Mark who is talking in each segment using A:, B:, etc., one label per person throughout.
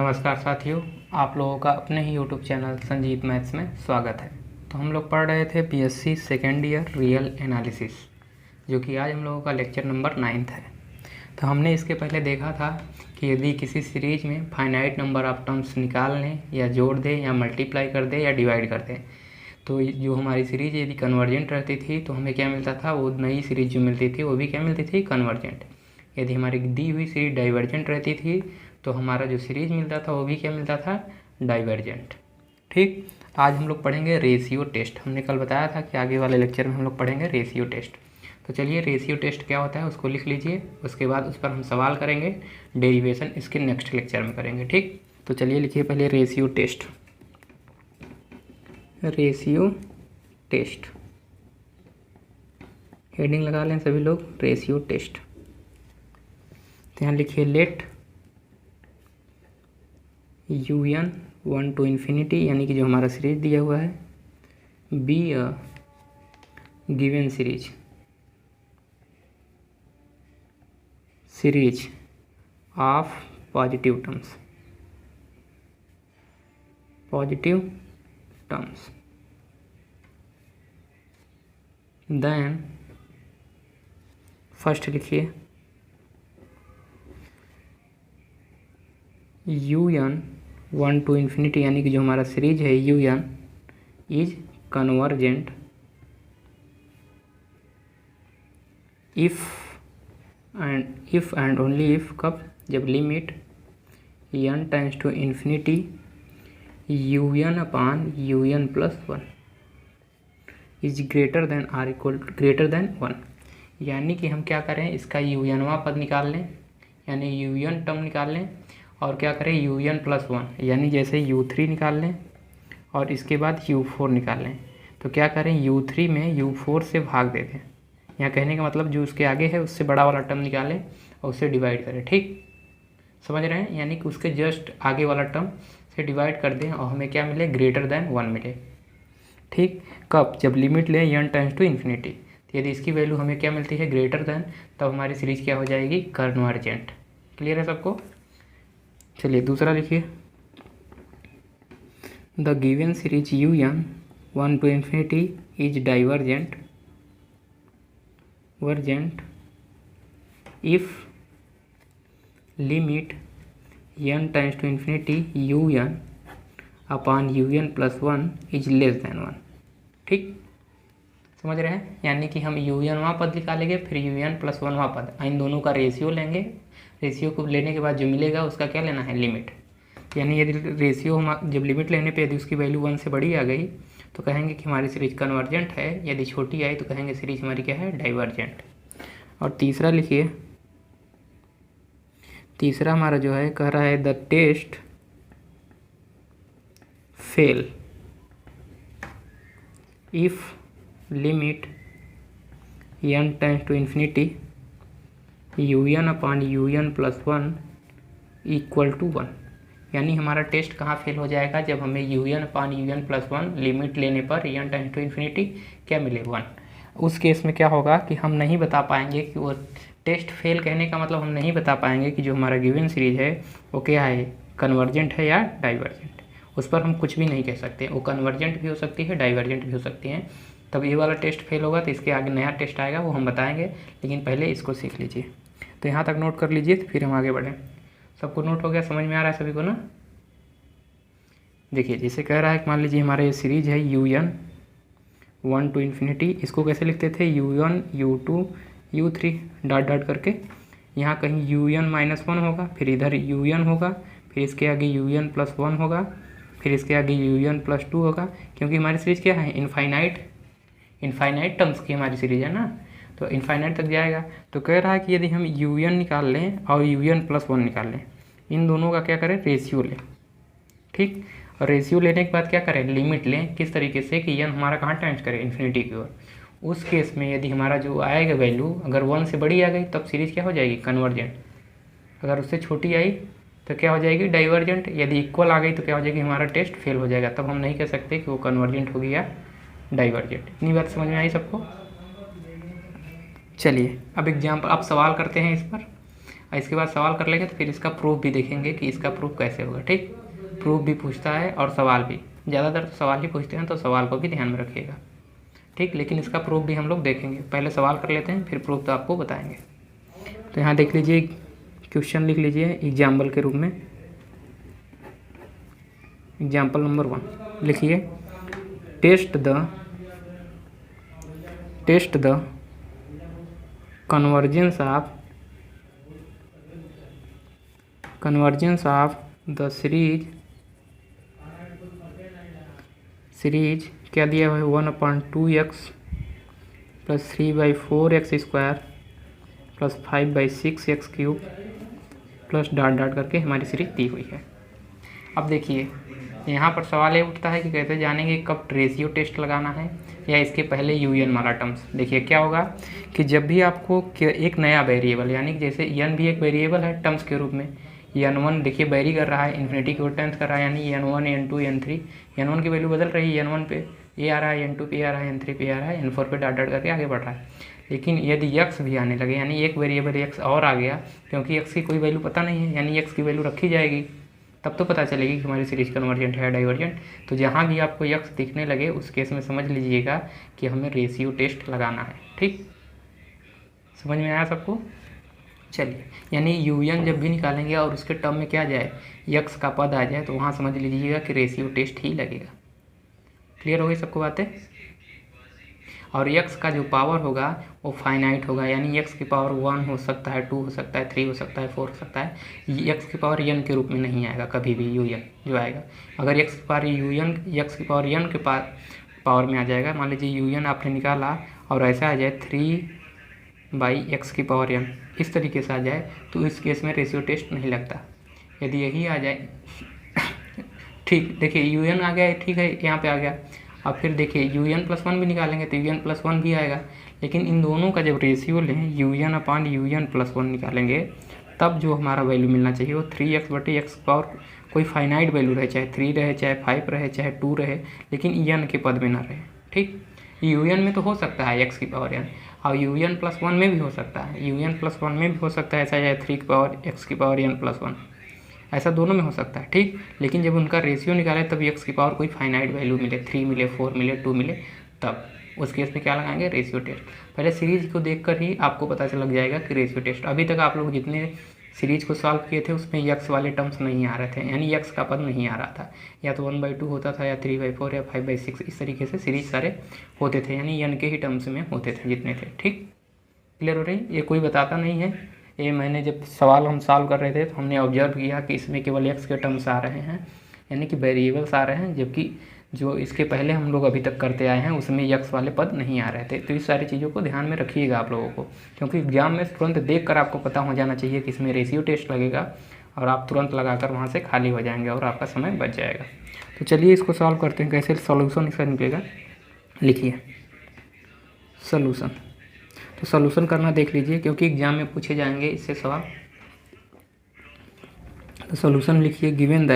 A: नमस्कार साथियों, आप लोगों का अपने ही यूट्यूब चैनल संजीत मैथ्स में स्वागत है। तो हम लोग पढ़ रहे थे BSc second year real analysis, जो कि आज हम लोगों का लेक्चर नंबर 9 है। तो हमने इसके पहले देखा था कि यदि किसी सीरीज में फाइनाइट नंबर ऑफ टर्म्स निकाल लें या जोड़ दें या मल्टीप्लाई कर दें या डिवाइड कर दें, तो जो हमारी सीरीज यदि कन्वर्जेंट रहती थी तो हमें क्या मिलता था, वो नई सीरीज जो मिलती थी वो भी क्या मिलती थी, कन्वर्जेंट। यदि हमारी दी हुई सीरीज डाइवर्जेंट रहती थी तो हमारा जो सीरीज मिलता था वो भी क्या मिलता था, डाइवर्जेंट। ठीक, आज हम लोग पढ़ेंगे रेशियो टेस्ट। हमने कल बताया था कि आगे वाले लेक्चर में हम लोग पढ़ेंगे रेशियो टेस्ट। तो चलिए, रेशियो टेस्ट क्या होता है उसको लिख लीजिए, उसके बाद उस पर हम सवाल करेंगे, डेरिवेशन इसके नेक्स्ट लेक्चर में करेंगे। ठीक, तो चलिए लिखिए पहले ratio test. Ratio test heading लगा लें सभी लोग, रेशियो टेस्ट। तो यहाँ लिखिए लेट UN 1 to infinity, यानी कि जो हमारा सीरीज दिया हुआ है, be a given series of positive terms then first लिखिए UN 1 to infinity, यानी कि जो हमारा सीरीज है UN is convergent if and only if, कब, जब limit n tends to infinity UN upon UN plus 1 is greater than or equal greater than 1। यानी कि हम क्या करें, इसका UN पद निकाल लें, यानी UN टर्म निकाल लें, और क्या करें UN प्लस 1, यानी जैसे U3 निकाल लें और इसके बाद U4 निकाल लें। तो क्या करें, U3 में U4 से भाग दे दें। यहाँ कहने का मतलब जो उसके आगे है उससे बड़ा वाला टर्म निकालें और उससे डिवाइड करें। ठीक, समझ रहे हैं, यानी कि उसके जस्ट आगे वाला टर्म से डिवाइड कर दें और हमें क्या मिले, ग्रेटर देन 1 मिले। ठीक, कब, जब लिमिट लें n टेंड्स टू इन्फिनिटी। तो यदि इसकी वैल्यू हमें क्या मिलती है, ग्रेटर देन, तब हमारी सीरीज क्या हो जाएगी, कन्वर्जेंट। क्लियर है सबको। चलिए दूसरा लिखिए, the given series UN 1 to infinity is divergent if limit n tends to infinity UN upon UN plus 1 is less than 1। ठीक, समझ रहे हैं, यानी कि हम UN पद निकालेंगे, फिर UN प्लस 1 पद, इन दोनों का रेशियो लेंगे। रेशियो को लेने के बाद जो मिलेगा उसका क्या लेना है, लिमिट। यानी यदि रेशियो हम जब लिमिट लेने पे यदि उसकी वैल्यू 1 से बड़ी आ गई तो कहेंगे कि हमारी सीरीज कन्वर्जेंट है, यदि छोटी आई तो कहेंगे सीरीज हमारी क्या है, डाइवर्जेंट। और तीसरा लिखिए, तीसरा हमारा जो है कह रहा है the test fail if limit n tends to infinity UN upon UN plus 1 equal to 1। यानी हमारा टेस्ट कहाँ फेल हो जाएगा, जब हमें UN upon UN plus 1 limit लेने पर n टेंड्स टू इन्फिनिटी क्या मिले, 1। उस केस में क्या होगा कि हम नहीं बता पाएंगे कि वो टेस्ट फेल, कहने का मतलब हम नहीं बता पाएंगे कि जो हमारा गिवन सीरीज है वो क्या है, कन्वर्जेंट है या डाइवर्जेंट। उस पर हम कुछ भी नहीं कह सकते, वो कन्वर्जेंट भी हो सकती है, डाइवर्जेंट भी हो सकती हैं। तब ये वाला टेस्ट फेल होगा तो इसके आगे नया टेस्ट आएगा, वो हम बताएंगे, लेकिन पहले इसको सीख लीजिए। तो यहाँ तक नोट कर लीजिए, फिर हम आगे बढ़ें। सबको नोट हो गया, समझ में आ रहा है सभी को ना। देखिए जैसे कह रहा है कि मान लीजिए हमारा ये सीरीज है UN 1 to इन्फिनिटी, इसको कैसे लिखते थे, U1 U2 U3 dot dot करके। यहाँ कहीं UN माइनस 1 होगा, फिर इधर UN होगा, फिर इसके आगे UN प्लस 1 होगा, फिर इसके आगे UN प्लस 2 होगा, क्योंकि हमारी सीरीज क्या है, इनफाइनाइट टर्म्स की हमारी सीरीज है ना, तो इनफाइनाइट तक जाएगा। तो कह रहा है कि यदि हम UN निकाल लें और UN प्लस 1 निकाल लें, इन दोनों का क्या करें, रेशियो लें। ठीक, और रेशियो लेने के बाद क्या करें, लिमिट लें। किस तरीके से कि n हमारा कहाँ टेंड्स करे, इन्फिनिटी की ओर। उस केस में यदि हमारा जो आएगा वैल्यू अगर 1 से बड़ी आ गई तब सीरीज क्या हो जाएगी, कन्वर्जेंट। अगर उससे छोटी आई तो क्या हो जाएगी, डाइवर्जेंट। यदि इक्वल आ गई तो क्या हो जाएगी, हमारा टेस्ट फेल हो जाएगा, तब हम नहीं कह सकते कि वो कन्वर्जेंट होगी या डाइवर्जेंट। इतनी बात समझ में आई सबको। चलिए अब एग्जाम्पल, अब सवाल करते हैं इस पर। और इसके बाद सवाल कर लेंगे तो फिर इसका प्रूफ भी देखेंगे कि इसका प्रूफ कैसे होगा। ठीक, प्रूफ भी पूछता है और सवाल भी, ज़्यादातर तो सवाल ही पूछते हैं, तो सवाल को भी ध्यान में रखिएगा। ठीक, लेकिन इसका प्रूफ भी हम लोग देखेंगे। पहले सवाल कर लेते हैं, फिर प्रूफ तो आपको बताएंगे। तो यहाँ देख लीजिए, क्वेश्चन लिख लीजिए एग्जाम्पल के रूप में। एग्जाम्पल नंबर 1 लिखिए, test the convergence of the series क्या दिया हुआ है 1/2x plus 3/4x² plus 5/6x³ plus dot करके हमारी सीरीज दी हुई है। अब देखिए यहाँ पर सवाल ये उठता है कि कैसे जानेंगे कब रेशियो टेस्ट लगाना है या इसके पहले यूएन वाला टर्म्स। देखिए क्या होगा कि जब भी आपको एक नया वेरिएबल, यानी कि जैसे n भी एक वेरिएबल है टर्म्स के रूप में, n1 देखिए वेरी कर रहा है, इन्फिनिटी की ओर टेंस कर रहा है, यानी n1 n2 n3, n1 की वैल्यू बदल रही है, n1 पे ए आ रहा है, n2 पे आ रहा है, n3 पे आ रहा है, n4 पे डॉट करके आगे बढ़ रहा है। लेकिन यदि x भी आने लगे, यानी एक वेरिएबल x और आ गया, क्योंकि x की कोई वैल्यू पता नहीं है, यानी x की वैल्यू रखी जाएगी, तब तो पता चलेगी कि हमारी सीरीज कन्वर्जेंट है डाइवर्जेंट। तो जहाँ भी आपको x दिखने लगे उस केस में समझ लीजिएगा कि हमें रेशियो टेस्ट लगाना है। ठीक, समझ में आया सबको? चलिए, यानी यूएन जब भी निकालेंगे और उसके टर्म में क्या जाए, x का पद आ जाए, तो वहाँ समझ लीजिएगा कि रेशियो टेस्ट ही लगेगा। क्लियर हो गई सबको बातें? और x का जो पावर होगा वो फाइनाइट होगा, यानी x की पावर 1 हो सकता है, 2 हो सकता है, 3 हो सकता है, 4 हो सकता है। x की पावर n के रूप में नहीं आएगा कभी भी यूएन जो आएगा। अगर x की पावर x की पावर n के पावर में आ जाएगा, मान लीजिए यूएन आपने निकाला और ऐसा आ जाए 3/x की पावर n, इस तरीके से आ जाए, तो इस केस में रेशियो टेस्ट नहीं लगता। यदि यही आ जाए ठीक, देखिए यूएन आ गया, ठीक है, यहाँ पे आ गया। अब फिर देखिए un+1 भी निकालेंगे तो un+1 भी आएगा, लेकिन इन दोनों का जब रेशियो लें un/un+1 निकालेंगे, तब जो हमारा वैल्यू मिलना चाहिए वो 3x/x पावर कोई फाइनाइट वैल्यू रहे, चाहे 3 रहे, चाहे 5 रहे, चाहे 2 रहे, लेकिन n के पद में ना रहे। ठीक, un में तो हो सकता है x की पावर n, और un+1 में भी हो सकता है, un+1 में भी हो सकता है ऐसा, चाहे 3 की पावर x की पावर n+1, ऐसा दोनों में हो सकता है। ठीक, लेकिन जब उनका रेशियो निकाले तब x की पावर कोई फाइनाइट वैल्यू मिले, 3 मिले, 4 मिले, 2 मिले, तब उस केस में क्या लगाएंगे, रेशियो टेस्ट। पहले सीरीज को देखकर ही आपको पता चल लग जाएगा कि रेशियो टेस्ट। अभी तक आप लोग जितने सीरीज को सॉल्व किए थे उसमें x वाले टर्म्स नहीं आ रहे थे, यानी x का पद नहीं आ रहा था, या तो 1/2 होता था, या 3/4 या 5/6, इस तरीके से सीरीज सारे होते थे, यानी n के ही टर्म्स में होते थे जितने थे। ठीक, क्लियर हो रही? ये कोई बताता नहीं है, ये मैंने जब सवाल हम सॉल्व कर रहे थे तो हमने ऑब्जर्व किया कि इसमें केवल x के टर्म्स आ रहे हैं, यानी कि वेरिएबल्स आ रहे हैं, जबकि जो इसके पहले हम लोग अभी तक करते आए हैं उसमें x वाले पद नहीं आ रहे थे। तो इस सारी चीज़ों को ध्यान में रखिएगा आप लोगों को, क्योंकि एग्जाम में तुरंत देख कर आपको पता हो जाना चाहिए कि इसमें रेशियो टेस्ट लगेगा, और आप तुरंत लगाकर वहाँ से खाली हो जाएंगे और आपका समय बच जाएगा। तो चलिए इसको सॉल्व करते हैं, कैसे सॉल्यूशन इसका निकलेगा। लिखिए सॉल्यूशन। तो सॉल्यूशन करना देख लीजिए, क्योंकि एग्जाम में पूछे जाएंगे इससे सवाल। तो सॉल्यूशन लिखिए, given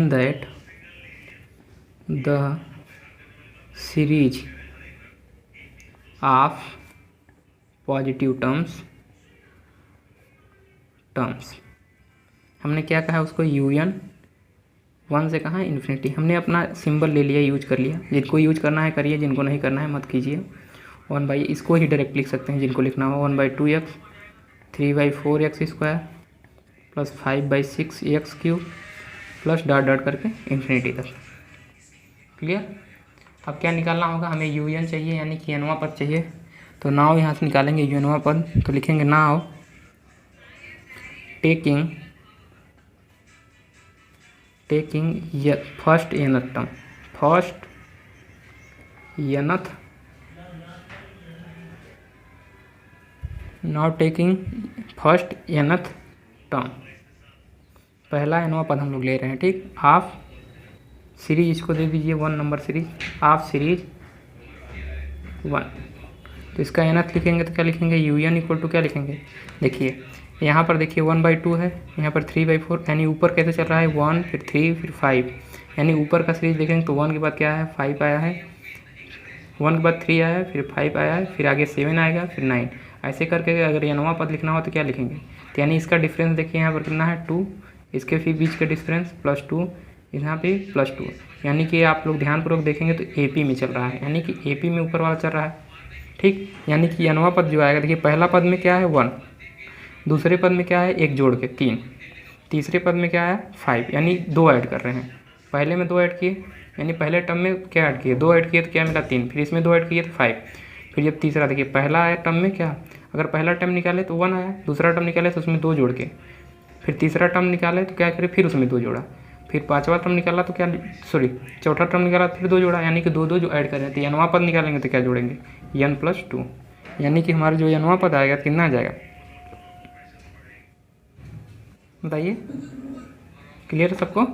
A: that the series of positive terms हमने क्या कहा उसको, un 1 से कहा इन्फिनिटी, हमने अपना सिंबल ले लिया, यूज कर लिया। जिनको यूज करना है करिए, जिनको नहीं करना है मत कीजिए। 1 इसको ही डायरेक्ट लिख सकते हैं जिनको लिखना हो, 1/2x 3/4x² plus 5/6x³ plus dot करके इन्फिनिटी तक। क्लियर? अब क्या निकालना होगा, हमें un चाहिए, यानी कि nवां पद चाहिए। तो नाव यहाँ से निकालेंगे nवां पद, तो लिखेंगे now taking first nth term, now taking first nth term, पहला nवां पद हम लोग ले रहे हैं। ठीक, ऑफ सीरीज, इसको दे दीजिए 1 नंबर सीरीज, ऑफ सीरीज 1। तो इसका nth लिखेंगे तो क्या लिखेंगे, un = क्या लिखेंगे, देखिए यहाँ पर देखिए 1/2 है, यहाँ पर 3/4, यानी ऊपर कैसे चल रहा है 1 फिर 3 फिर 5, यानी ऊपर का सीरीज देखेंगे तो 1 के बाद क्या है 5 आया है, 1 के बाद 3 आया है, फिर 5 आया है, फिर आगे 7 आएगा, फिर 9। ऐसे करके अगर n वां पद लिखना हो तो क्या लिखेंगे, तो यानी इसका डिफरेंस देखिए यहाँ पर कितना है 2, इसके फिर बीच का डिफरेंस +2, यहाँ पे +2, यानी कि आप लोग ध्यानपूर्वक देखेंगे तो AP में चल रहा है, यानी कि AP में ऊपर वाला चल रहा है। ठीक, यानी कि n वां पद जो आएगा देखिए पहला पद में क्या है 1, दूसरे पद में क्या है 1 जोड़ के 3, तीसरे पद में क्या है 5, यानी 2 ऐड कर रहे हैं। पहले में 2 ऐड किए, यानी पहले टर्म में क्या ऐड किए 2 ऐड किए तो क्या मिला 3, फिर इसमें 2 ऐड किए तो 5, फिर जब तीसरा देखिए पहला आया टर्म में क्या, अगर पहला टर्म निकाले तो 1 आया, दूसरा टर्म निकाले तो उसमें 2 जोड़ के, फिर तीसरा टर्म निकाले तो क्या करे फिर उसमें 2 जोड़ा, फिर पांचवा टर्म निकाला तो क्या चौथा टर्म निकाला फिर 2 जोड़ा, यानी कि 2 जो ऐड कर रहे हैं। तो n वां पद निकालेंगे तो क्या जोड़ेंगे n+2, यानी कि हमारा जो n वां पद आएगा कितना आ जाएगा बताइए, क्लियर है सबको।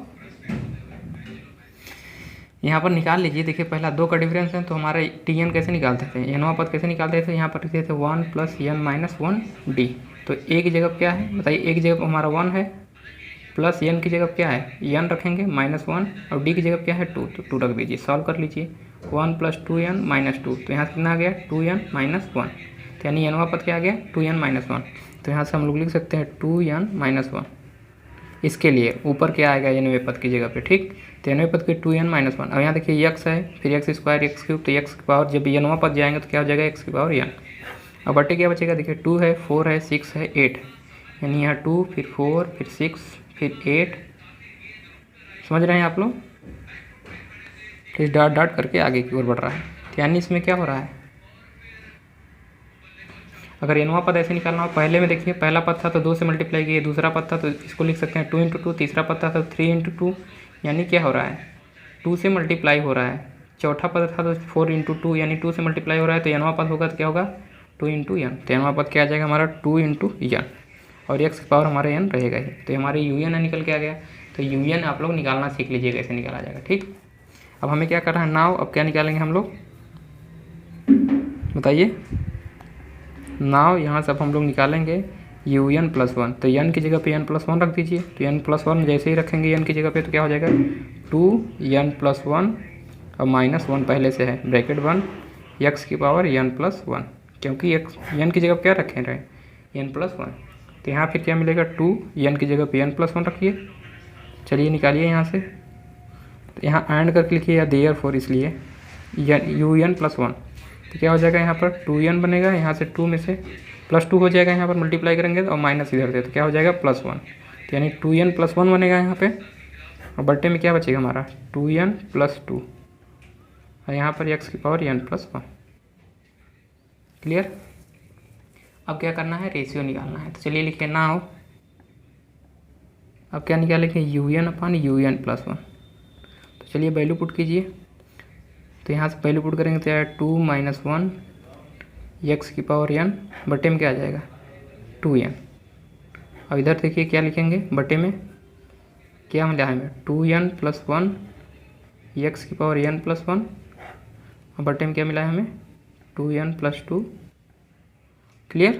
A: यहाँ पर निकाल लीजिए, देखिए पहला 2 का डिफरेंस है तो हमारा Tn कैसे निकालते थे, n वां पद कैसे निकालते थे, यहाँ पर लिखते थे 1 + n - 1d। तो a की जगह क्या है बताइए, a की जगह हमारा 1 है, प्लस n की जगह क्या है n रखेंगे -1, और d की जगह क्या है 2, तो 2 रख दीजिए, सॉल्व कर लीजिए। 1 + 2n - 2, तो यहाँ से कितना आ गया 2n - 1, तो यानी n वां पद क्या आ गया 2n - 1, तो यहाँ से हम लोग लिख सकते हैं 2n - 1। इसके लिए ऊपर क्या आएगा nवें पद की जगह पे, ठीक, तो nवें पद के 2n - 1, और यहाँ देखिए x है, फिर x² x³, तो x की पावर जब n वां पद जाएंगे तो क्या हो जाएगा x की पावर n। अब बटे क्या बचेगा देखिए 2 है 4 है 6 है 8, यानी यहाँ 2 फिर 4 फिर 6 फिर 8, समझ रहे हैं आप लोग। फिर डॉट डॉट करके आगे की ओर बढ़ रहा है, तो यानी इसमें क्या हो रहा है, अगर n वां पद ऐसे निकालना हो, पहले में देखिए पहला पद था तो 2 से मल्टीप्लाई किए, दूसरा पद था तो इसको लिख सकते हैं 2 × 2, तीसरा पद था तो 3 × 2, यानी क्या हो रहा है 2 से मल्टीप्लाई हो रहा है, चौथा पद था तो 4 × 2, यानी 2 से मल्टीप्लाई हो रहा है, तो n वां पद होगा तो क्या होगा 2 × n, तो n वां पद क्या आ जाएगा हमारा 2 × n, और x की पावर हमारे n रहेगा ही, तो हमारे un निकल के आ गया। तो un आप लोग निकालना सीख लीजिए कैसे निकाला जाएगा, ठीक। अब हमें क्या करना है नाउ, अब क्या निकालेंगे हम लोग बताइए, नाउ यहाँ से अब हम लोग निकालेंगे un+1, तो n की जगह पे n+1 रख दीजिए, तो n+1 जैसे ही रखेंगे n की जगह पे तो क्या हो जाएगा 2n+1 और -1 पहले से है ब्रैकेट 1 x की पावर n+1, क्योंकि n की जगह क्या रखे रहे n+1, तो यहाँ फिर क्या मिलेगा 2 n की जगह पे n+1 रखिए। चलिए निकालिए यहाँ से, तो यहाँ एंड करके लिखिए या देयरफॉर, इसलिए un+1, तो क्या हो जाएगा यहाँ पर 2n बनेगा, यहाँ से 2 में से +2 हो जाएगा, यहाँ पर मल्टीप्लाई करेंगे और माइनस इधर से, तो क्या हो जाएगा +1, तो यानी 2n+1 बनेगा यहाँ पे, और बट्टे में क्या बचेगा हमारा 2n+2, और यहाँ पर x की पावर n+1। क्लियर। अब क्या करना है रेशियो निकालना है, तो चलिए लिखिए नाउ, अब क्या निकालेंगे un/un+1, तो चलिए वैल्यू पुट कीजिए, तो यहाँ से वैल्यू पुट करेंगे तो यार 2 - 1 x की पावर n, बटे में क्या आ जाएगा 2n, और इधर देखिए क्या लिखेंगे बटे में क्या मिला हमें 2n+1 x की पावर n+1, और बटे में क्या मिला है हमें 2n+2। क्लियर।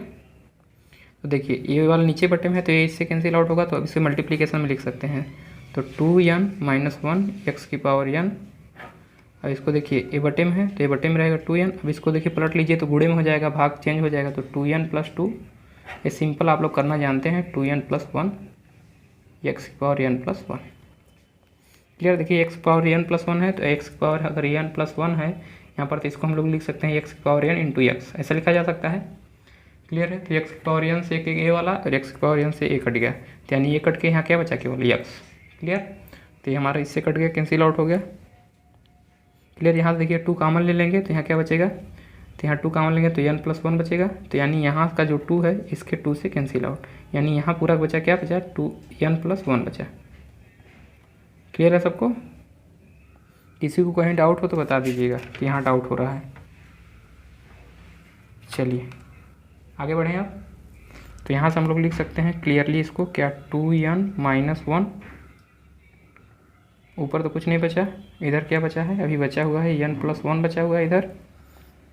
A: तो देखिए ये वाला नीचे बटे में है तो ये इससे कैंसिल आउट होगा, तो अब इसे मल्टीप्लिकेशन में लिख सकते हैं, तो 2n - 1 x की पावर n, अब इसको देखिए ए बटे में है तो ए बटे में रहेगा 2n, अब इसको देखिए पलट लीजिए तो गुणे में हो जाएगा, भाग चेंज हो जाएगा, तो 2n+2, ये सिंपल आप लोग करना जानते हैं 2n+1 x की पावर n+1। क्लियर। देखिए x की पावर n+1 है तो x की पावर अगर n+1 है यहाँ पर, तो इसको हम लोग लिख सकते हैं x की पावर n × x, ऐसा लिखा जा सकता है। क्लियर है। तो x की पावर n से एक a वाला और x की पावर n से a कट गया, तो यानी ये कट के यहाँ क्या बचा केवल x। क्लियर। तो ये हमारा इससे कट गया, कैंसिल आउट हो गया। क्लियर। यहाँ से देखिए 2 कॉमन ले लेंगे तो यहाँ क्या बचेगा, तो यहाँ 2 कॉमन लेंगे तो n+1 बचेगा, तो यानी यहाँ का जो 2 है इसके 2 से कैंसिल आउट, यानी यहाँ पूरा बचा क्या बचा 2n+1 बचा। क्लियर है सबको। किसी को कहीं डाउट हो तो बता दीजिएगा कि यहाँ डाउट हो रहा है। चलिए आगे बढ़ें आप। तो यहाँ से हम लोग लिख सकते हैं क्लियरली इसको क्या 2n-1, ऊपर तो कुछ नहीं बचा, इधर क्या बचा है अभी बचा हुआ है n+1 बचा हुआ है, इधर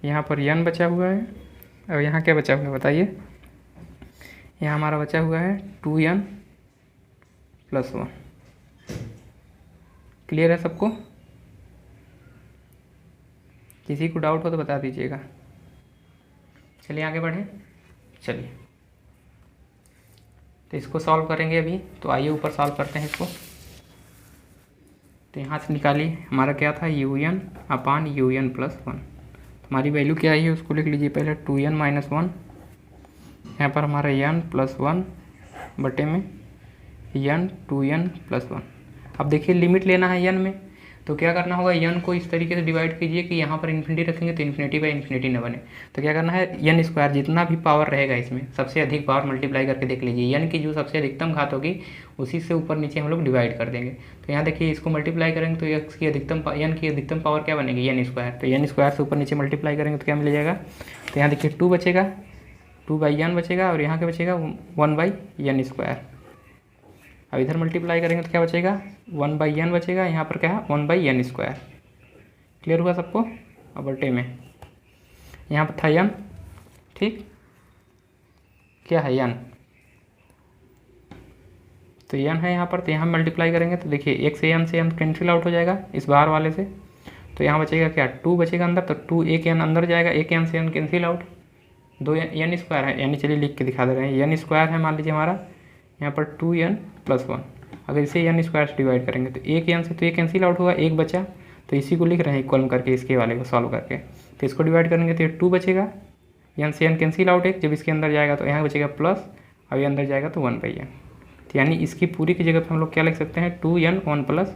A: यहाँ पर n बचा हुआ है, और यहाँ क्या बचा हुआ है बताइए, यहाँ हमारा बचा हुआ है 2n+1। क्लियर है सबको। किसी को डाउट हो तो बता दीजिएगा। चलिए आगे बढ़ें। चलिए तो इसको सॉल्व करेंगे अभी। तो आइए ऊपर सॉल्व करते हैं इसको। तो यहाँ से निकालिए, हमारा क्या था un अपान un प्लस 1। हमारी वैल्यू क्या आई है उसको लिख लीजिए पहले, 2n माइनस 1। यहाँ पर हमारा n प्लस 1 बटे में n 2n प्लस 1। अब देखिए लिमिट लेना है n में, तो क्या करना होगा, n को इस तरीके से डिवाइड कीजिए कि यहाँ पर इन्फिनिटी रखेंगे तो इन्फिनिटी बाई इन्फिनिटी न बने। तो क्या करना है, n स्क्वायर जितना भी पावर रहेगा इसमें सबसे अधिक पावर मल्टीप्लाई करके देख लीजिए, n की जो सबसे अधिकतम घात होगी उसी से ऊपर नीचे हम लोग डिवाइड कर देंगे। तो यहाँ देखिए इसको मल्टीप्लाई करेंगे तो x की अधिकतम n की अधिकतम पावर क्या बनेगी, n स्क्वायर। तो n स्क्वायर से ऊपर नीचे मल्टीप्लाई करेंगे तो क्या मिल जाएगा, तो यहाँ देखिए 2 बचेगा, 2/n बचेगा और यहाँ क्या बचेगा 1/n स्क्वायर। अब इधर मल्टीप्लाई करेंगे तो क्या बचेगा 1/n बचेगा, यहाँ पर क्या है 1/n स्क्वायर। क्लियर हुआ सबको। अब बटे में यहाँ पर था n, ठीक, क्या है n, तो n है यहाँ पर। तो यहाँ मल्टीप्लाई करेंगे तो देखिए एक से n कैंसिल आउट हो जाएगा इस बाहर वाले से, तो यहाँ बचेगा क्या 2 बचेगा अंदर, तो 2 एक n अंदर जाएगा, एक n से n cancel out, 2n square है, यानी चलिए लिख के दिखा दे रहे हैं, n स्क्वायर है मान लीजिए हमारा यहाँ पर 2n प्लस 1। अगर इसे n स्क्वायर से डिवाइड करेंगे तो एक n से तो एक कैंसिल आउट होगा, एक बचा, तो इसी को लिख रहे हैं इक्वल करके इसके वाले को सॉल्व करके। तो इसको डिवाइड करेंगे तो ये 2 बचेगा, n से n कैंसिल आउट एक, जब इसके अंदर जाएगा तो यहाँ बचेगा प्लस, अब ये अंदर जाएगा तो 1/n। तो यानी इसकी पूरी की जगह पर हम लोग क्या लिख सकते हैं 2n 1 प्लस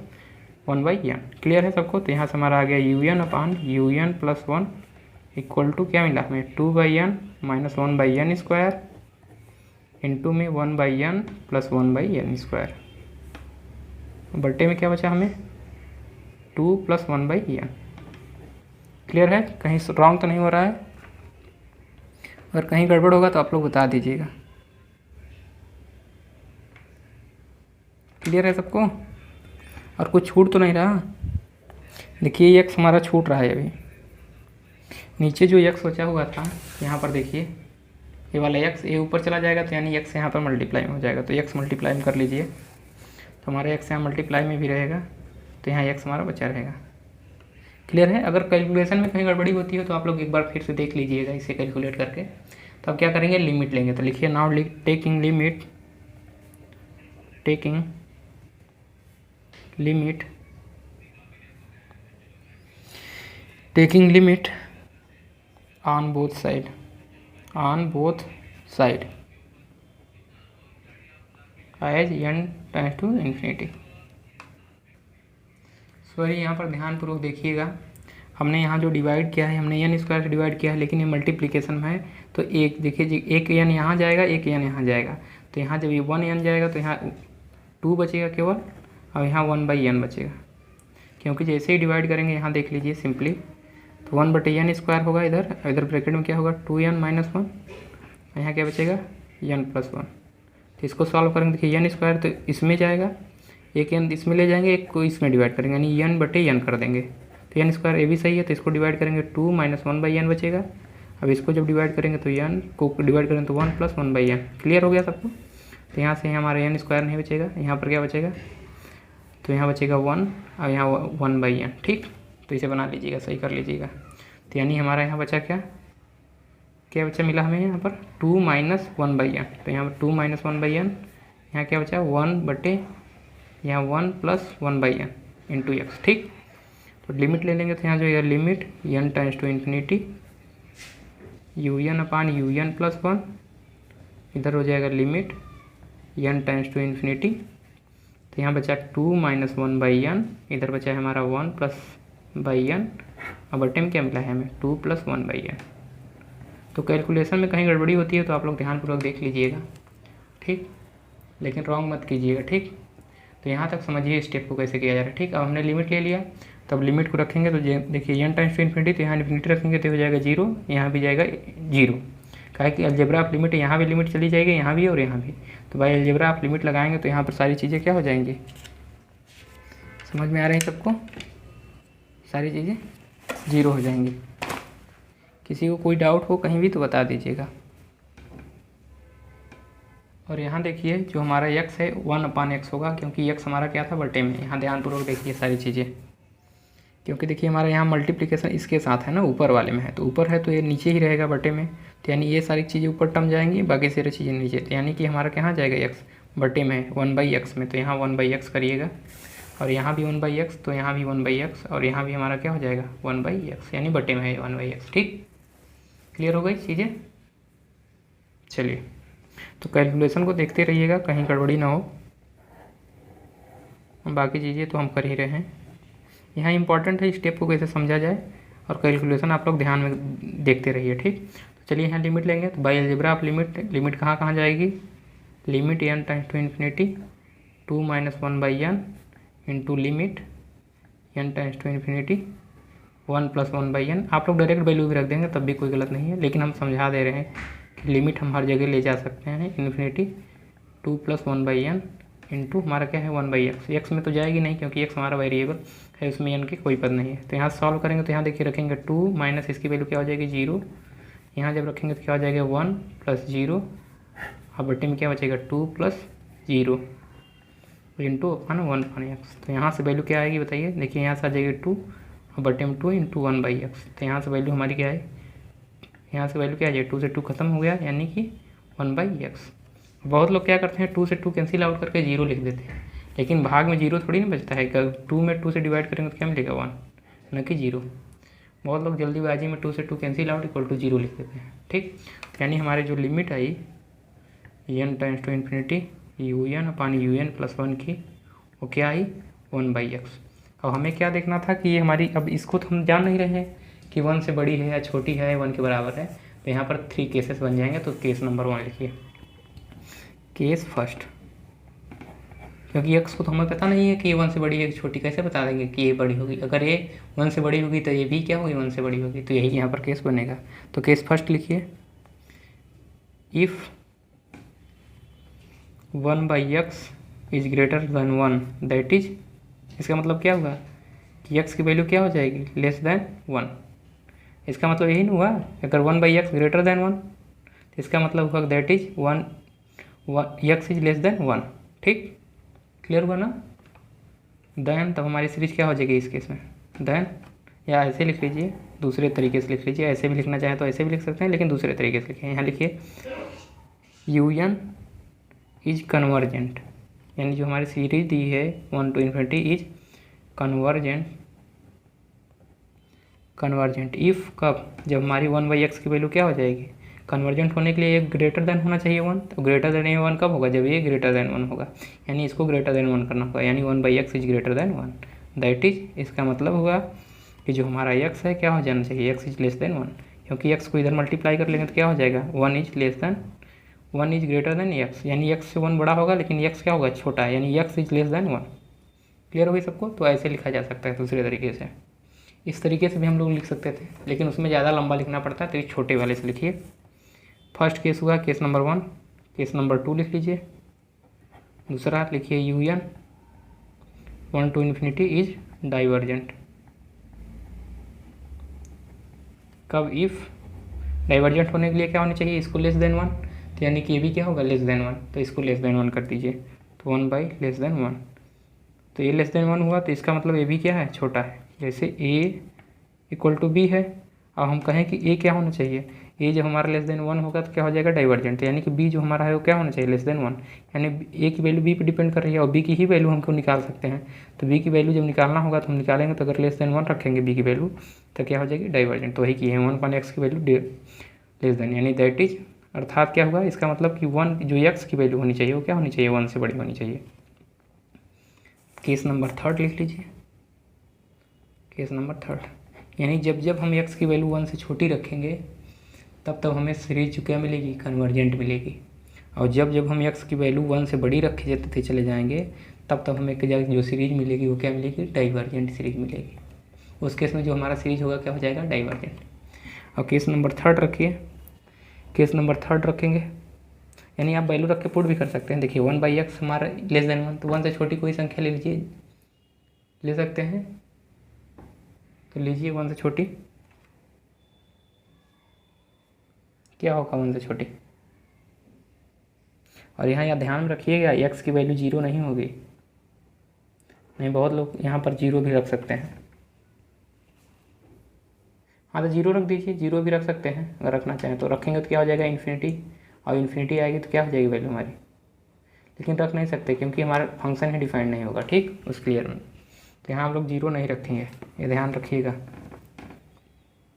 A: 1/n। क्लियर है सबको। तो यहाँ से हमारा आ गया un upon un plus 1 equal to क्या मिला हमें 2/n minus 1/n square into में 1/n प्लस 1/n स्क्वायर, बटे में क्या बचा हमें 2 प्लस 1/n। क्लियर है, कहीं रॉन्ग तो नहीं हो रहा है, अगर कहीं गड़बड़ होगा तो आप लोग बता दीजिएगा। क्लियर है सबको, और कुछ छूट तो नहीं रहा। देखिए x हमारा छूट रहा है अभी, नीचे जो x बचा हुआ था यहाँ पर देखिए ये वाला x, ये ऊपर चला जाएगा तो यानी x यहाँ पर मल्टीप्लाई में हो जाएगा, तो x मल्टीप्लाई में कर लीजिए, तो हमारा x यहाँ मल्टीप्लाई में भी रहेगा, तो यहाँ x हमारा बचा रहेगा। क्लियर है। अगर कैलकुलेशन में कहीं गड़बड़ी होती है तो आप लोग एक बार फिर से देख लीजिएगा इसे कैलकुलेट करके। तो अब क्या करेंगे, लिमिट लेंगे, तो लिखिए now taking limit on both side as n tends to infinity. Sorry यहाँ पर ध्यानपूर्वक देखिएगा, हमने यहाँ जो डिवाइड किया है हमने n स्क्वायर से डिवाइड किया है, लेकिन ये मल्टीप्लिकेशन में है, तो एक देखिए जी एक n यहाँ जाएगा, एक n यहाँ जाएगा, तो यहाँ जब ये 1n जाएगा तो यहाँ 2 बचेगा केवल, और यहाँ 1/n बचेगा, क्योंकि जैसे ही डिवाइड करेंगे यहाँ देख लीजिए सिंपली, तो 1/n स्क्वायर होगा इधर, इधर ब्रैकेट में क्या होगा 2n माइनस 1, यहाँ क्या बचेगा n प्लस 1। तो इसको सॉल्व करेंगे, देखिए n स्क्वायर तो इसमें जाएगा, एक n इसमें ले जाएंगे, एक को इसमें डिवाइड करेंगे, यानी n/n कर देंगे, तो n स्क्वायर ये भी सही है, तो इसको डिवाइड करेंगे 2 माइनस 1/n बचेगा। अब इसको जब डिवाइड करेंगे तो n को डिवाइड करेंगे तो 1 प्लस 1/n। क्लियर हो गया सबको। तो यहाँ से हमारा n स्क्वायर नहीं बचेगा, यहाँ पर क्या बचेगा, तो यहाँ बचेगा 1 और यहाँ 1/n। ठीक, तो इसे बना लीजिएगा, सही कर लीजिएगा। तो यानी हमारा यहाँ बचा क्या बचा मिला हमें यहाँ पर 2 माइनस 1/n, तो यहाँ पर 2 माइनस 1/n, यहाँ क्या बचा 1 बटे यहाँ 1 प्लस 1/n इंटू एक्स। ठीक, तो लिमिट ले लेंगे, तो यहाँ जो है limit n tends to infinity un upon un plus 1, इधर हो जाएगा limit n tends to infinity, तो यहाँ बचा 2 माइनस 1/n, इधर बचा है हमारा 1 प्लस n, और बटे में क्या मिला है हमें 2 प्लस 1/n। तो कैलकुलेशन में कहीं गड़बड़ी होती है तो आप लोग ध्यानपूर्वक देख लीजिएगा, ठीक, लेकिन रॉन्ग मत कीजिएगा। ठीक, तो यहाँ तक समझिए स्टेप को कैसे किया जा रहा है। ठीक, अब हमने लिमिट ले लिया, तब लिमिट को रखेंगे तो देखिए n टेंड्स टू इन्फिनिटी, तो यहाँ इन्फिनिटी रखेंगे तो हो जाएगा 0, यहाँ भी जाएगा 0, काहे कि अलजेब्रा ऑफ लिमिट, यहाँ भी लिमिट चली जाएगी, यहाँ भी और यहाँ भी, तो भाई अलजेब्रा ऑफ लिमिट लगाएंगे तो यहाँ पर सारी चीज़ें क्या हो जाएंगी, समझ में आ रही है सबको, सारी चीज़ें 0 हो जाएंगी। किसी को कोई डाउट हो कहीं भी तो बता दीजिएगा। और यहाँ देखिए जो हमारा x है 1/x होगा, क्योंकि x हमारा क्या था बटे में। यहाँ ध्यानपूर्वक देखिए सारी चीज़ें, क्योंकि देखिए हमारा यहाँ मल्टीप्लिकेशन इसके साथ है ना, ऊपर वाले में है, तो ऊपर है तो ये नीचे ही रहेगा बटे में, तो यानी ये सारी चीज़ें ऊपर टर्म जाएंगी, बाकी सारी चीज़ें नीचे। तो यानी कि हमारा कहाँ जाएगा, एक्स बटे में 1/x में, तो यहाँ 1/x करिएगा, और यहाँ भी 1/x, तो यहाँ भी 1/x, और यहाँ भी हमारा क्या हो जाएगा 1/x, यानी बटे में है 1/x। ठीक, क्लियर हो गई चीज़ें। चलिए, तो कैलकुलेशन को देखते रहिएगा, कहीं गड़बड़ी ना हो। बाकी चीज़ें तो हम कर ही रहे हैं। यहाँ इंपॉर्टेंट है स्टेप को कैसे समझा जाए, और कैलकुलेशन आप लोग ध्यान में देखते रहिए। ठीक, तो चलिए यहाँ लिमिट लेंगे, तो बाई अलजेब्रा आप लिमिट कहाँ कहाँ जाएगी, limit n tends to infinity 2 - 1/n into limit n tends to infinity 1 + 1/n। आप लोग डायरेक्ट वैल्यू भी रख देंगे तब भी कोई गलत नहीं है, लेकिन हम समझा दे रहे हैं कि लिमिट हम हर जगह ले जा सकते हैं। इन्फिनिटी 2 + 1/n इंटू हमारा क्या है 1/x। एक्स में तो जाएगी नहीं क्योंकि एक्स हमारा वेरिएबल है, उसमें n की कोई पद नहीं है। तो यहाँ सॉल्व करेंगे तो यहाँ देखिए रखेंगे 2 माइनस इसकी वैल्यू क्या हो जाएगी 0, यहाँ जब रखेंगे तो क्या हो जाएगा 1 + 0, और बटे में क्या बचेगा 2 + 0 इंटू अपन 1/x। तो यहाँ से वैल्यू क्या आएगी बताइए, देखिए यहाँ से आ जाएगी 2 और बटे में 2 इंटू 1/x। तो यहाँ से वैल्यू हमारी क्या है, यहाँ से वैल्यू क्या आ जाएगी 2 से 2 खत्म हो गया, यानी कि 1/x। बहुत लोग क्या करते हैं 2 से 2 कैंसिल आउट करके 0 लिख देते हैं, लेकिन भाग में 0 थोड़ी ना बचता है। 2 में 2 से डिवाइड करेंगे तो क्या मिलेगा 1, न कि 0। बहुत लोग जल्दीबाजी में 2 से 2 कैंसिल आउट इक्वल टू 0 लिख देते हैं। ठीक, यानी हमारी जो लिमिट आई n tends to infinity un + 1 की, वो क्या आई 1/x। अब हमें क्या देखना था कि ये हमारी, अब इसको तो हम जान नहीं रहे हैं कि 1 से बड़ी है या छोटी है, 1 के बराबर है। तो यहाँ पर 3 केसेस बन जाएंगे। तो केस नंबर 1 लिखिए, केस फर्स्ट, क्योंकि x को तो हमें पता नहीं है कि ये 1 से बड़ी है कि छोटी, कैसे बता देंगे कि ये बड़ी होगी। अगर ये 1 से बड़ी होगी तो ये भी क्या होगी 1 से बड़ी होगी, तो यही यहाँ पर केस बनेगा। तो केस फर्स्ट लिखिए, if 1/x is greater than 1, that is, इसका मतलब क्या हुआ कि x की वैल्यू क्या हो जाएगी लेस देन 1। इसका मतलब यही नहीं हुआ, अगर 1/x ग्रेटर देन 1 तो इसका मतलब हुआ that is 1x is less than 1। ठीक, क्लियर हुआ ना। देन तब हमारी सीरीज क्या हो जाएगी इस केस में, देन, या ऐसे लिख लीजिए, दूसरे तरीके से लिख लीजिए, ऐसे भी लिखना चाहें तो ऐसे भी लिख सकते हैं, लेकिन दूसरे तरीके से लिखिए। यहाँ लिखिए un इज कन्वर्जेंट, यानी जो हमारी सीरीज दी है 1 to ∞ इज कन्वर्जेंट इफ़, कब, जब हमारी 1/x की वैल्यू क्या हो जाएगी, कन्वर्जेंट होने के लिए ये ग्रेटर देन होना चाहिए 1, तो ग्रेटर देन 1 कब होगा, जब ये ग्रेटर देन 1 होगा, यानी इसको ग्रेटर देन 1 करना होगा, यानी 1/x is greater than 1, that is, इसका मतलब हुआ कि जो हमारा x है क्या हो जाना चाहिए, x इज लेस देन 1, क्योंकि x को इधर मल्टीप्लाई कर लेंगे तो क्या हो जाएगा 1 इज ग्रेटर देन x, यानी x से 1 बड़ा होगा लेकिन x क्या होगा छोटा है, यानी x is less than 1। Clear हो गई सबको। तो ऐसे लिखा जा सकता है दूसरे तरीके से, इस तरीके से भी हम लोग लिख सकते थे, लेकिन उसमें ज़्यादा लंबा लिखना पड़ता है, तो ये छोटे वाले से लिखिए। फर्स्ट केस हुआ केस नंबर 1, केस नंबर 2 लिख लीजिए। दूसरा लिखिए un 1 to ∞ इज डाइवर्जेंट, कब, इफ़, डाइवर्जेंट होने के लिए क्या होनी चाहिए, इसको लेस देन 1, तो यानी कि ये भी क्या होगा लेस देन 1, तो इसको लेस देन 1 कर दीजिए, तो 1/<1, तो ये लेस देन 1 हुआ, तो इसका मतलब ये भी क्या है छोटा है, जैसे a = b है। अब हम कहें कि a क्या होना चाहिए, a जब हमारा लेस देन 1 होगा तो क्या हो जाएगा डाइवर्जेंट, यानी कि b जो हमारा है वो क्या होना चाहिए लेस देन 1, यानी a की वैल्यू b पे डिपेंड कर रही है और b की ही वैल्यू हमको निकाल सकते हैं। तो b की वैल्यू जब निकालना होगा तो हम निकालेंगे, तो अगर लेस देन 1 रखेंगे b की वैल्यू तो क्या हो जाएगी डाइवर्जेंट, तो वही की है 1/x की वैल्यू लेस देन, यानी दैट इज, अर्थात क्या हुआ, इसका मतलब कि 1 जो x की वैल्यू होनी चाहिए वो क्या होनी चाहिए 1 से बड़ी होनी चाहिए। केस नंबर 3 लिख लीजिए, केस नंबर 3, यानी जब जब हम x की वैल्यू 1 से छोटी रखेंगे तब तब हमें सीरीज क्या मिलेगी कन्वर्जेंट मिलेगी, और जब जब हम x की वैल्यू 1 से बड़ी रखे जाते चले जाएंगे तब तब हमें जो सीरीज मिलेगी वो क्या मिलेगी डाइवर्जेंट सीरीज मिलेगी। उस केस में जो हमारा सीरीज होगा क्या हो जाएगा डाइवर्जेंट। और केस नंबर 3 रखिए, केस नंबर 3 रखेंगे, यानी आप वैल्यू रख के पुट भी कर सकते हैं। देखिए 1/x हमारा लेस देन 1, तो 1 से छोटी कोई संख्या ले लीजिए, ले सकते हैं, तो लीजिए 1 से छोटी, क्या होगा 1 से छोटी, और यहाँ ध्यान में रखिएगा x की वैल्यू 0 नहीं होगी, नहीं बहुत लोग यहाँ पर 0 भी रख सकते हैं, हाँ तो जीरो रख दीजिए, जीरो भी रख सकते हैं अगर रखना चाहें तो। रखेंगे तो क्या हो जाएगा इन्फिनिटी, और इन्फिनिटी आएगी तो क्या हो जाएगी वैल्यू हमारी, लेकिन रख नहीं सकते क्योंकि हमारा फंक्शन ही डिफाइंड नहीं होगा, ठीक, उस क्लियर में। तो यहाँ हम लोग जीरो नहीं रखेंगे, ये ध्यान रखिएगा।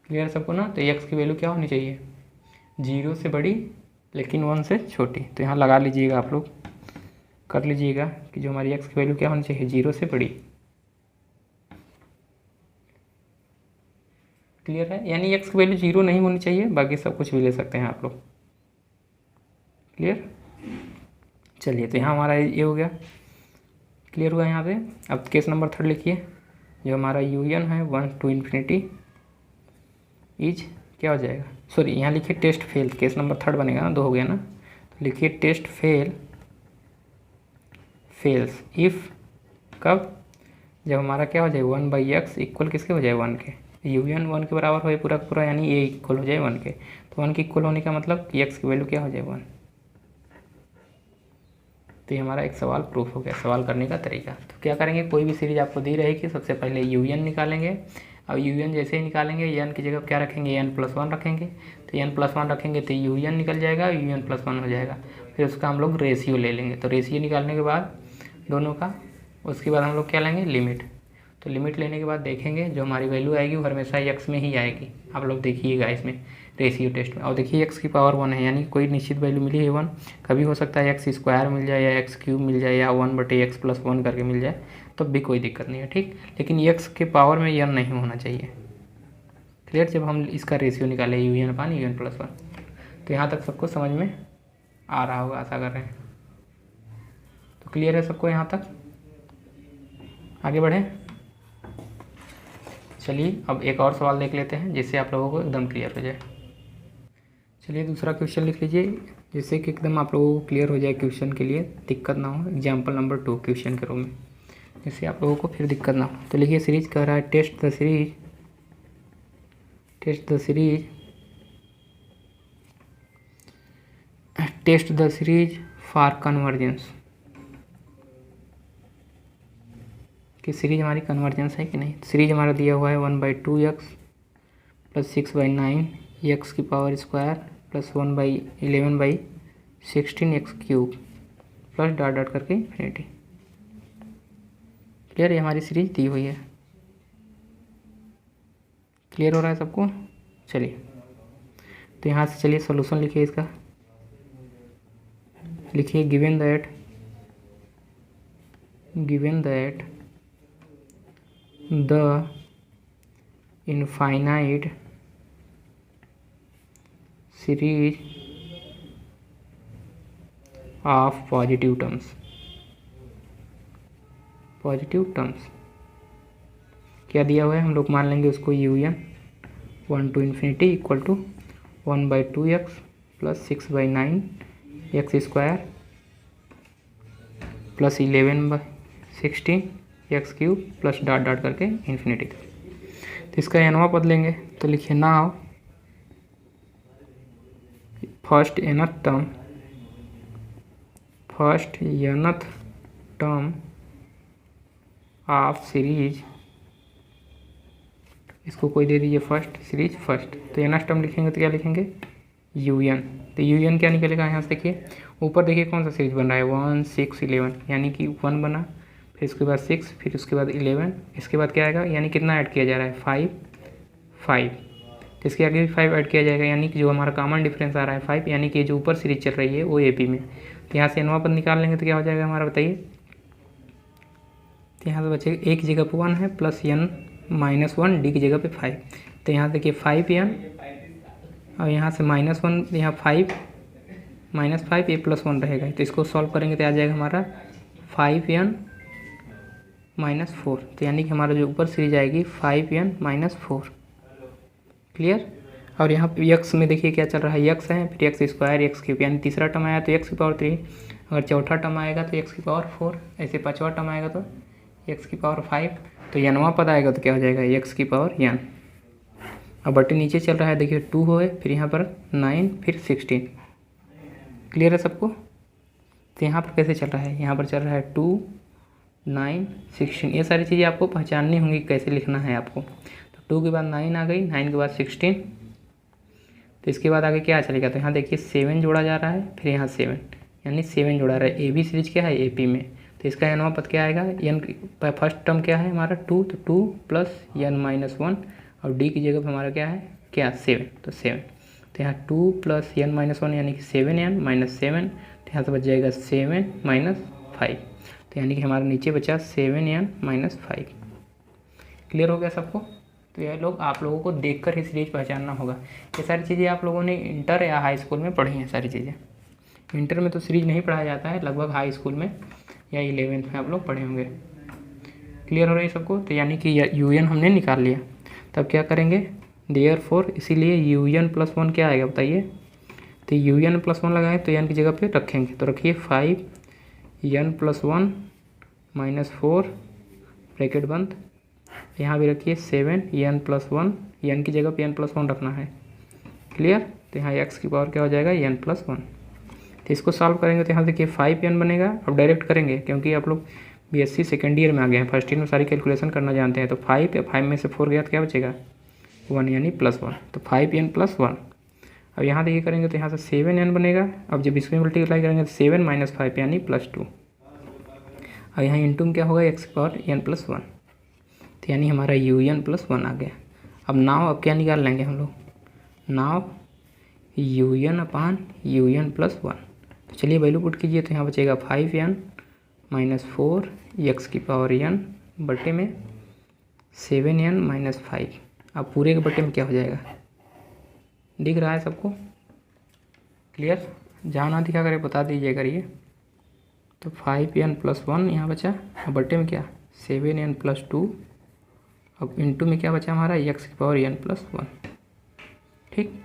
A: क्लियर सबको ना। तो एक्स की वैल्यू क्या होनी चाहिए, जीरो से बड़ी लेकिन वन से छोटी। तो यहाँ लगा लीजिएगा, आप लोग कर लीजिएगा कि जो हमारी एक्स की वैल्यू क्या होनी चाहिए, जीरो से बड़ी। क्लियर है, यानी एक्स की वैल्यू जीरो नहीं होनी चाहिए, बाकी सब कुछ भी ले सकते हैं आप लोग। क्लियर, चलिए तो यहाँ हमारा ये हो गया, क्लियर हुआ यहाँ पे। अब केस नंबर 3 लिखिए, जो हमारा यूएन है 1 to इन्फिनिटी इज क्या हो जाएगा, सॉरी यहाँ लिखिए टेस्ट फेल, केस नंबर 3 बनेगा ना, 2 हो गया ना। तो लिखिए टेस्ट फेल्स इफ़, कब, जब हमारा क्या हो जाए 1/x इक्वल किसके हो जाए 1 के, यूएन 1 के बराबर हो पूरा का पूरा, यानी ये इक्वल हो जाए 1 के। तो 1 के इक्वल होने का मतलब कि x की वैल्यू क्या हो जाए 1। तो ये हमारा एक सवाल प्रूफ हो गया, सवाल करने का तरीका। तो क्या करेंगे, कोई भी सीरीज आपको दी रहेगी सबसे पहले यूएन निकालेंगे, और यूएन जैसे ही निकालेंगे एन की जगह क्या रखेंगे, n+1 रखेंगे। तो n+1 रखेंगे तो यूएन निकल जाएगा, un+1 हो जाएगा। फिर उसका हम लोग रेशियो ले लेंगे। तो रेशियो निकालने के बाद दोनों का, उसके बाद हम लोग क्या लेंगे, लिमिट। तो लिमिट लेने के बाद देखेंगे जो हमारी वैल्यू आएगी वो हमेशा एक्स में ही आएगी। आप लोग देखिएगा इसमें रेशियो टेस्ट में। और देखिए एक्स की पावर 1 है, यानी कोई निश्चित वैल्यू मिली है 1, कभी हो सकता है x² मिल जाए या x³ मिल जाए या 1/x+1 करके मिल जाए, तब भी कोई दिक्कत नहीं है, ठीक। लेकिन x के पावर में n नहीं होना चाहिए। क्लियर, जब हम इसका रेशियो निकालें un/un+1। तो यहाँ तक सबको समझ में आ रहा होगा, आशा कर रहे हैं। तो क्लियर है सबको यहाँ तक, आगे बढ़ें। चलिए अब एक और सवाल देख लेते हैं जिससे आप लोगों को एकदम क्लियर हो जाए। चलिए दूसरा क्वेश्चन लिख लीजिए, जिससे कि एकदम आप लोगों को क्लियर हो जाए, क्वेश्चन के लिए दिक्कत ना हो। एग्जाम्पल नंबर 2 क्वेश्चन के रूप में, जिससे आप लोगों को फिर दिक्कत ना हो। तो लिखिए सीरीज कह रहा है test the series for convergence, कि सीरीज हमारी कन्वर्जेंस है कि नहीं। सीरीज हमारा दिया हुआ है 1/2x + 6/9 x² + 1/11/16 x³ plus dot dot करके इन्फिनिटी। क्लियर, ये हमारी सीरीज दी हुई है। क्लियर हो रहा है सबको। चलिए तो यहाँ से चलिए सॉल्यूशन लिखिए इसका। लिखिए given that the infinite series of positive terms क्या दिया हुआ है, हम लोग मान लेंगे उसको un 1 to infinity equal to 1/2x + 6/9 x² + 11/16 x³ plus dot dot करके इन्फिनिटी तक। तो इसका nवां पद लेंगे। तो लिखिए now first nth term of series, इसको कोई दे दीजिए फर्स्ट, सीरीज फर्स्ट। तो nth टर्म लिखेंगे तो क्या लिखेंगे un। तो un क्या निकलेगा यहाँ से, देखिए ऊपर देखिए कौन सा सीरीज बन रहा है 1 6 11, यानी कि 1 बना, फिर उसके बाद 6, फिर उसके बाद 11, इसके बाद क्या आएगा, यानी कितना ऐड किया जा रहा है 5। तो इसके आगे भी 5 ऐड किया जाएगा, यानी कि जो हमारा कॉमन डिफरेंस आ रहा है 5, यानी कि जो ऊपर सीरीज चल रही है वो AP में। तो यहाँ से nवां पद निकाल लेंगे तो क्या हो जाएगा हमारा, बताइए। तो यहाँ से बचेगा एक जगह पर 1 है प्लस n-1 डी की जगह पे 5। तो यहाँ देखिए 5n और यहाँ से -1, यहाँ 5 -5 ये +1 रहेगा। तो इसको सॉल्व करेंगे तो आ जाएगा हमारा 5n - 4। तो यानी कि हमारा जो ऊपर सीरीज आएगी 5n - 4। क्लियर। और यहाँ पे x में देखिए क्या चल रहा है, x है, फिर x² x³, यानी तीसरा टर्म आया तो x की पावर 3, अगर चौथा टर्म आएगा तो x की पावर 4, ऐसे पाँचवा टर्म आएगा तो x की पावर 5। तो nवां पद आएगा तो क्या हो जाएगा x की पावर n। अब बटे नीचे चल रहा है देखिए 2 हो है, फिर यहाँ पर 9, फिर 16। क्लियर है सबको। तो यहाँ पर कैसे चल रहा है, यहाँ पर चल रहा है 2 9 16, ये सारी चीज़ें आपको पहचाननी होंगी कैसे लिखना है आपको। तो 2 के बाद 9 आ गई, 9 के बाद 16, तो इसके बाद आगे क्या चलेगा, तो यहाँ देखिए 7 जोड़ा जा रहा है, फिर यहाँ 7, यानी 7 जोड़ा रहा है। ए बी सीरीज क्या है, ए पी में, तो इसका एनवा पद क्या आएगा, एन फर्स्ट टर्म क्या है हमारा 2, तो 2 प्लस एन माइनस 1, और डी की जगह पर हमारा क्या है, क्या 7, तो 7, तो यहाँ 2 प्लस एन माइनस 1 यानी कि 7n माइनस 7, तो यहाँ से बच जाएगा 7 माइनस 5, तो यानी कि हमारा नीचे बचा 7n माइनस 5। क्लियर हो गया सबको। तो यह लोग आप लोगों को देखकर ही सीरीज पहचानना होगा। ये सारी चीज़ें आप लोगों ने इंटर या हाई स्कूल में पढ़ी हैं सारी चीज़ें। इंटर में तो सीरीज नहीं पढ़ाया जाता है, लगभग हाई स्कूल में या 11th में आप लोग पढ़े होंगे। क्लियर हो रही है सबको। तो यानी कि UN हमने निकाल लिया, तब क्या करेंगे, देयरफॉर, इसीलिए UN प्लस 1 क्या आएगा बताइए, तो UN प्लस 1 लगाएं तो n की जगह पे रखेंगे, तो रखिए 5n प्लस 1 माइनस 4 ब्रैकेट बंद, यहाँ भी रखिए 7n प्लस 1, n की जगह पे n प्लस 1 रखना है। क्लियर। तो यहाँ x की पावर क्या हो जाएगा, n प्लस 1। तो इसको सॉल्व करेंगे तो यहाँ देखिए 5n बनेगा। अब डायरेक्ट करेंगे क्योंकि आप लोग BSc सेकेंड ईयर में आ गए हैं, फर्स्ट ईयर में सारी कैलकुलेशन करना जानते हैं। तो 5 में से 4 गया तो क्या बचेगा, 1 यानी प्लस 1, तो 5n प्लस 1। अब यहाँ देखिए करेंगे तो यहाँ से 7n बनेगा। अब जब इसमें मल्टीप्लाई करेंगे तो 7 माइनस 5 यानी प्लस 2। अब यहाँ इंटू में क्या होगा, x की पावर n प्लस 1, तो यानी हमारा UN प्लस 1 आ गया। अब नाव अब क्या निकाल लेंगे हम लोग, नाव UN अपान UN प्लस 1। तो चलिए वैल्यू पुट कीजिए, तो यहाँ बचेगा 5n माइनस 4 x की पावर n बटे में 7n माइनस 5। अब पूरे के बटे में क्या हो जाएगा, दिख रहा है सबको। क्लियर। जहाँ ना दिखा करे बता दीजिए करिए। तो 5n प्लस 1 यहाँ बचा, अब बटे में क्या 7n प्लस 2, अब इंटू में क्या बचा हमारा x की पावर n प्लस 1। ठीक।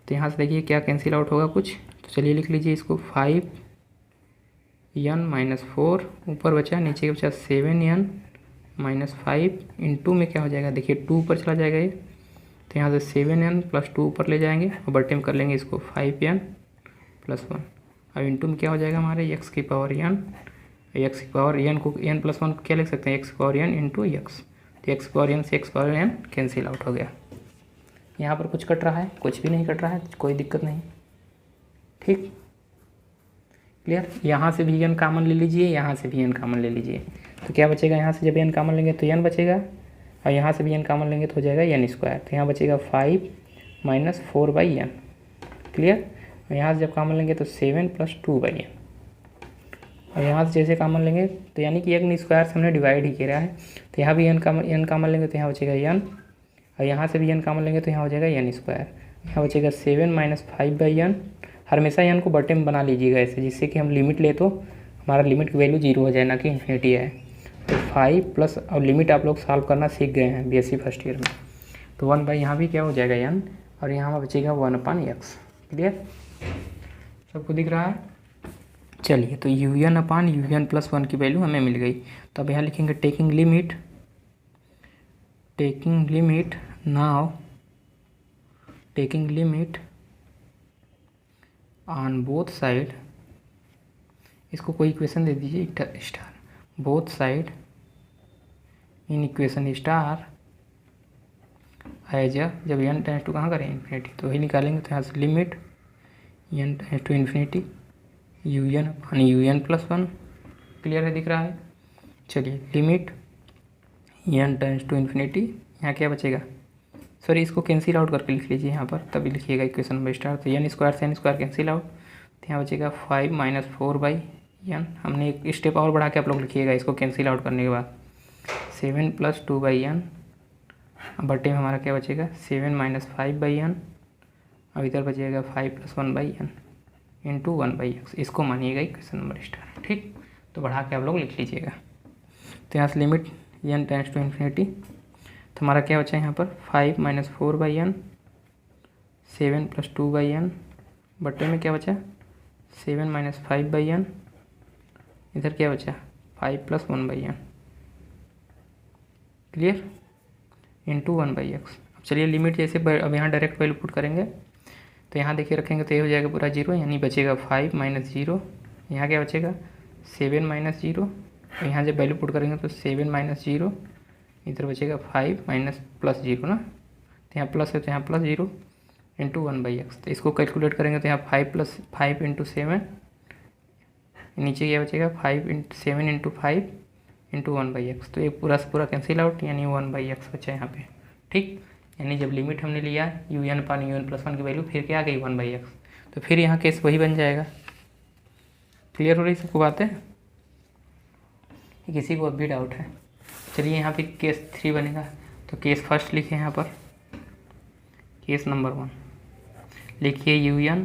A: तो यहाँ से देखिए क्या कैंसिल आउट होगा कुछ, तो चलिए लिख लीजिए इसको, 5n माइनस 4 ऊपर बचा, नीचे बचा 7n माइनस 5, इंटू में क्या हो जाएगा, देखिए 2 ऊपर चला जाएगा ये, तो यहाँ से 7n प्लस 2 ऊपर ले जाएंगे और बटे में कर लेंगे इसको 5n प्लस 1। अब इंटू में क्या हो जाएगा हमारे x की पावर n, x की पावर n को n प्लस 1 को क्या लिख सकते हैं, x की पावर n इंटू x, तो x की पावर n से x की पावर n कैंसिल आउट हो गया। यहाँ पर कुछ कट रहा है, कुछ भी नहीं कट रहा है, कोई दिक्कत नहीं। ठीक। क्लियर। यहाँ से भी n कॉमन ले लीजिए, यहाँ से भी n कॉमन ले लीजिए, तो क्या बचेगा, यहाँ से जब n कॉमन लेंगे तो n बचेगा, और यहाँ से भी n कॉमन लेंगे तो हो जाएगा n स्क्वायर, तो यहाँ बचेगा 5 माइनस 4/n। क्लियर। और यहाँ से जब कॉमन लेंगे तो 7 प्लस 2/n, और यहाँ से जैसे कॉमन लेंगे तो यानी कि n स्क्वायर से हमने डिवाइड ही किया है, तो यहाँ भी n कॉमन लेंगे तो यहाँ बचेगा n, और यहाँ से भी n कॉमन लेंगे तो यहाँ हो जाएगा n स्क्वायर, यहाँ बचेगा 7 माइनस 5/n। हमेशा n को बटे में बना लीजिएगा ऐसे, जिससे कि हम लिमिट ले तो हमारा लिमिट की वैल्यू 0 हो जाए, ना कि इन्फिनिटी है। तो 5 प्लस, और लिमिट आप लोग सॉल्व करना सीख गए हैं BSc फर्स्ट ईयर में, तो 1 बाई यहाँ भी क्या हो जाएगा n, और यहाँ बचेगा 1/x। क्लियर। सबको दिख रहा है। चलिए, तो UN अपान UN प्लस 1 की वैल्यू हमें मिल गई। तो अब यहाँ लिखेंगे taking limit now taking limit on both side, इसको कोई इक्वेशन दे दीजिए star, both side in equation star as जब n टेंस टू कहाँ करें इन्फिनिटी, तो वही निकालेंगे। तो यहाँ से limit n tends to infinity UN upon UN plus 1। Clear है, दिख रहा है। चलिए, limit n tends to infinity, यहाँ क्या बचेगा, सॉरी इसको कैंसिल आउट करके लिख लीजिए यहाँ पर, तभी लिखिएगा इक्वेशन नंबर स्टार। तो n स्क्वायर से n स्क्वायर कैंसिल आउट, तो यहाँ बचेगा 5 माइनस 4/n। हमने एक स्टेप और बढ़ा के आप लोग लिखिएगा इसको कैंसिल आउट करने के बाद, 7 प्लस 2/n, बटे में हमारा क्या बचेगा 7 माइनस 5/n, अब इधर बचेगा 5 प्लस 1/n इंटू 1/x। इसको मानिएगा इक्वेशन नंबर स्टार। ठीक। तो बढ़ा के आप लोग लिख लीजिएगा। तो यहाँ से limit n tends to infinity, तो हमारा क्या बचा यहाँ पर 5 माइनस 4/n, 7 प्लस 2/n, बटे में क्या बचा 7 माइनस 5/n, इधर क्या बचा 5 plus 1/n। Clear. Into 1/x। अब चलिए लिमिट जैसे अब यहाँ डायरेक्ट वैल्यू पुट करेंगे, तो यहाँ देखिए रखेंगे तो ये हो जाएगा पूरा 0, यानी बचेगा 5 माइनस 0, यहाँ क्या बचेगा 7 माइनस 0, यहाँ जब वैल्यू पुट करेंगे तो 7 माइनस 0, इधर बचेगा 5 माइनस प्लस 0 ना, तो यहाँ प्लस है तो यहाँ प्लस 0 इंटू 1/x। तो इसको कैलकुलेट करेंगे तो यहाँ 5 प्लस 5 इंटू 7, नीचे क्या बचेगा 7 इंटू 5 इंटू 1/x। तो ये पूरा से पूरा कैंसिल आउट, यानी 1/x बचा यहाँ पे। ठीक, यानी जब लिमिट हमने लिया un पान un+1 की वैल्यू फिर क्या आ गई 1/x, तो फिर यहाँ केस वही बन जाएगा। क्लियर हो रही सबको बातें? किसी को अब भी डाउट है? चलिए यहाँ पे केस 3 बनेगा, तो केस फर्स्ट लिखे यहाँ पर, केस नंबर 1 लिखिए un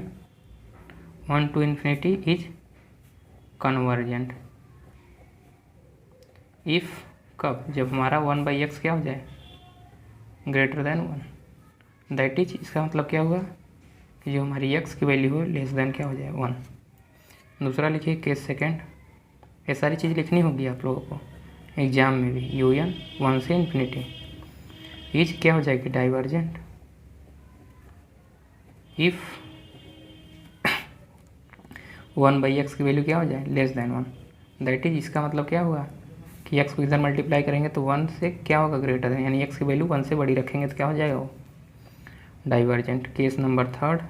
A: 1 to infinity is convergent if, कब? जब हमारा 1/x क्या हो जाए ग्रेटर देन 1, दैट इज, इसका मतलब क्या हुआ कि जो हमारी x की वैल्यू हो लेस देन क्या हो जाए 1। दूसरा लिखिए केस सेकेंड, ये सारी चीज़ लिखनी होगी आप लोगों को एग्जाम में भी। un 1 से इन्फिनिटी इज क्या हो जाएगी डाइवर्जेंट इफ़ 1/x की वैल्यू क्या हो जाए लेस देन 1, दैट इज, इसका मतलब क्या हुआ कि x को इधर मल्टीप्लाई करेंगे तो 1 से क्या होगा ग्रेटर देन, यानी x की वैल्यू 1 से बड़ी रखेंगे तो क्या हो जाएगा वो डाइवर्जेंट। केस नंबर 3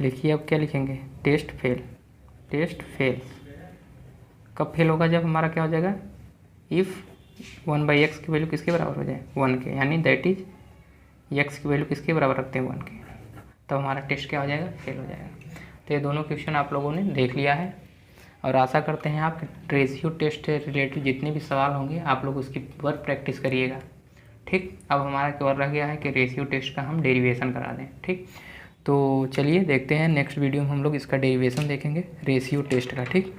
A: लिखिए, अब क्या लिखेंगे टेस्ट फेल। टेस्ट फेल कब फेल होगा? जब हमारा क्या हो जाएगा इफ़ 1/x की वैल्यू किसके बराबर हो जाए 1 के, यानी दैट इज x की वैल्यू किसके बराबर रखते हैं 1 के, तब हमारा टेस्ट क्या हो जाएगा फेल हो जाएगा। तो ये दोनों क्वेश्चन आप लोगों ने देख लिया है और आशा करते हैं आप रेशियो टेस्ट से रिलेटेड जितने भी सवाल होंगे आप लोग उसकी वर्क प्रैक्टिस करिएगा। ठीक, अब हमारा केवल रह गया है कि रेशियो टेस्ट का हम डेरिवेशन करा दें। ठीक, तो चलिए देखते हैं नेक्स्ट वीडियो में हम लोग इसका डेरिवेशन देखेंगे रेशियो टेस्ट का। ठीक,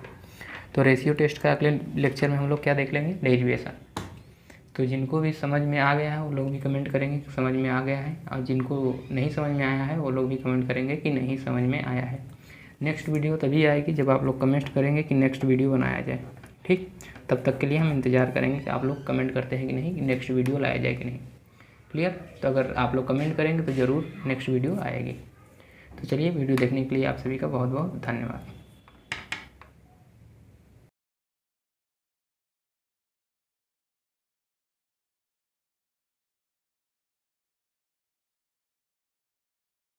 A: तो रेशियो टेस्ट का अगले लेक्चर में हम लोग क्या देख लेंगे डेरिवेशन। तो जिनको भी समझ में आ गया है वो लोग भी कमेंट करेंगे कि समझ में आ गया है, और जिनको नहीं समझ में आया है वो लोग भी कमेंट करेंगे कि नहीं समझ में आया है। नेक्स्ट वीडियो तभी आएगी जब आप लोग कमेंट करेंगे कि नेक्स्ट वीडियो बनाया जाए। ठीक, तब तक के लिए हम इंतज़ार करेंगे कि आप लोग कमेंट करते हैं कि नहीं कि नेक्स्ट वीडियो लाया जाए कि नहीं। क्लियर? तो अगर आप लोग कमेंट करेंगे तो ज़रूर नेक्स्ट वीडियो आएगी। तो चलिए, वीडियो देखने के लिए आप सभी का बहुत बहुत धन्यवाद।